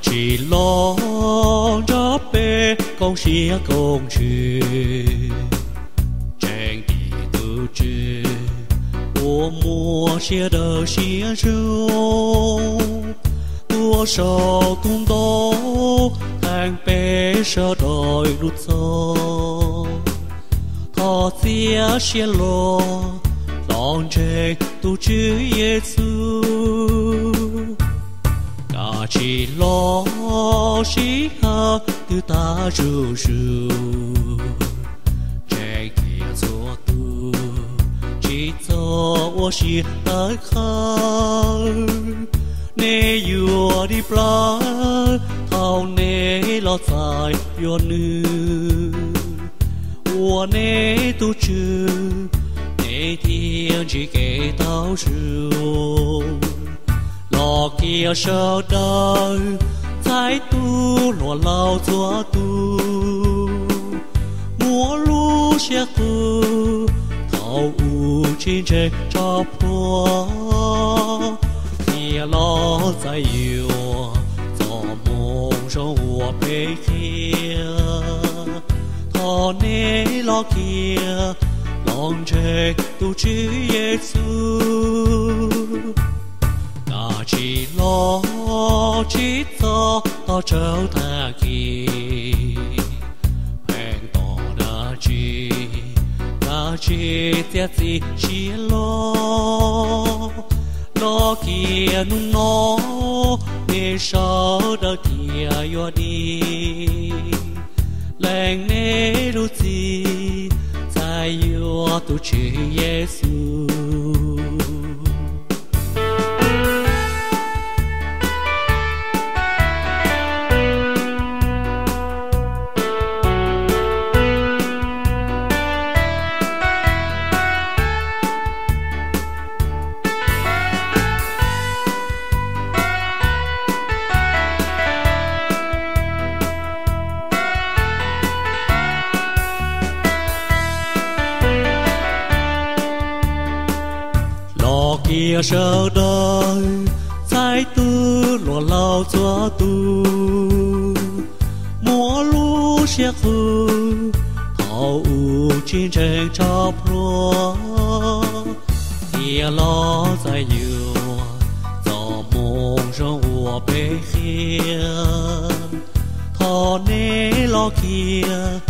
chỉ lo cho bé con xía con chữ trang đi từ chữ của mùa xía đời xía râu tua sầu tung tố hàng bé sợ đòi rút sâu thọ xía lo lòng trẻ tu chữ Giêsu cả chỉ lo chỉ ha từ ta ru ru trẻ kia cho tu chỉ cho我是来看你有的plan thao nê lo dài yo nữ 我内都知，那天只给到手，老给手袋，再度落老做度，我路下河，桃无真正找破，你老在有，做梦中我被黑。 họ nê lo kia lòng trẻ tu chữ Giêsu ta chỉ lo chỉ cho ta trở thành kỳ hẹn tỏ đã chỉ tiếc gì chỉ lo kia nung nó nghe sao đã kia yo đi làng nê lu chi在有都去耶稣。kia sợ đời sai tu lo lao cho tu múa lú xe khư hậu chiến tranh cho pro kia lo在有做梦中我被黑他那老 kia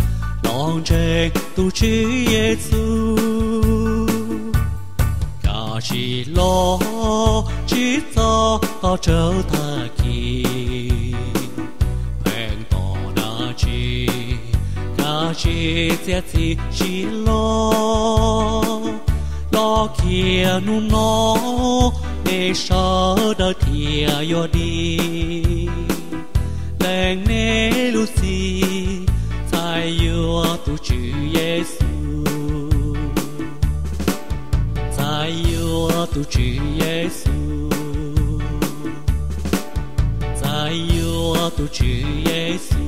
当真都去耶稣 chỉ lo chỉ cho ta trở thành kỳ hẹn tỏ đã chỉ cả chỉ tiếc gì chỉ lo kia nu nó để sợ đời thia yo đi làng nê lu si tại yo tu chữ Giêsu tu chữ Giêsu在有tu chữ Giêsu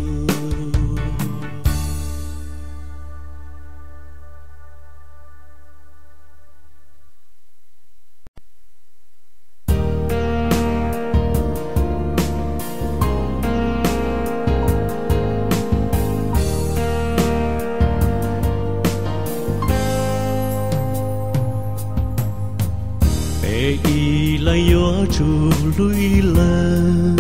chủ lui lên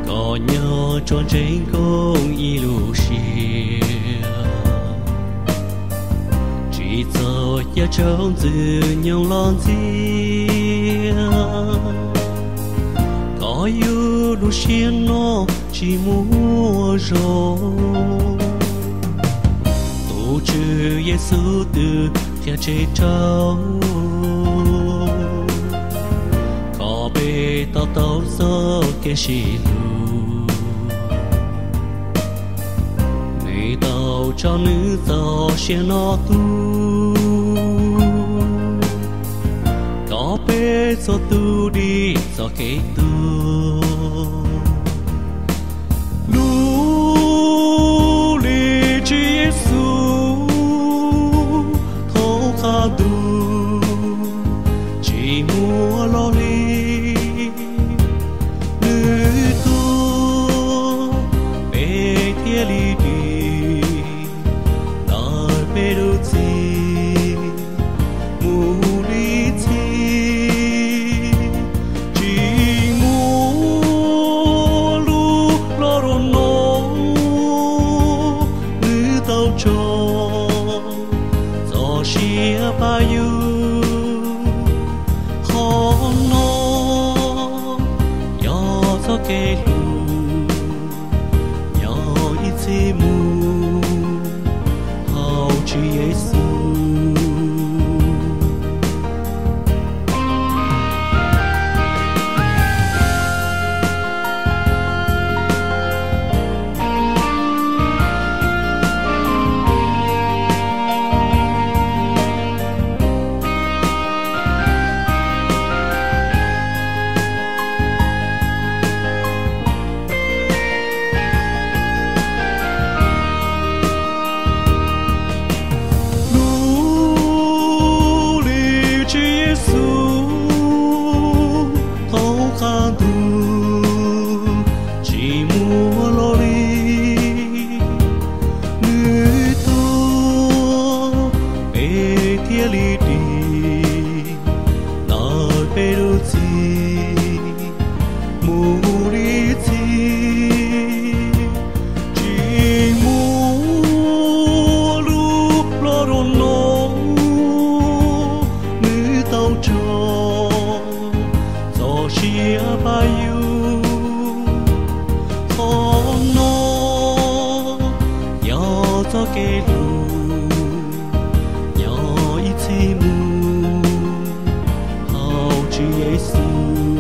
có nhau tròn trên công y lu xia chỉ cho gia trong từ nhau lon gì có yêu lu xia nó chỉ mua rồi tu chữ Giêsu từ theo chế trâu tao tao sơ cái gì lu người tao cho nữ tao xe nó tu có bé cho tu đi cho cái tu lu li chi Giêsu thấu kha tu chỉ mua lo li 走给路，要一起目，好去耶稣。走给路，要一起目，好去耶稣。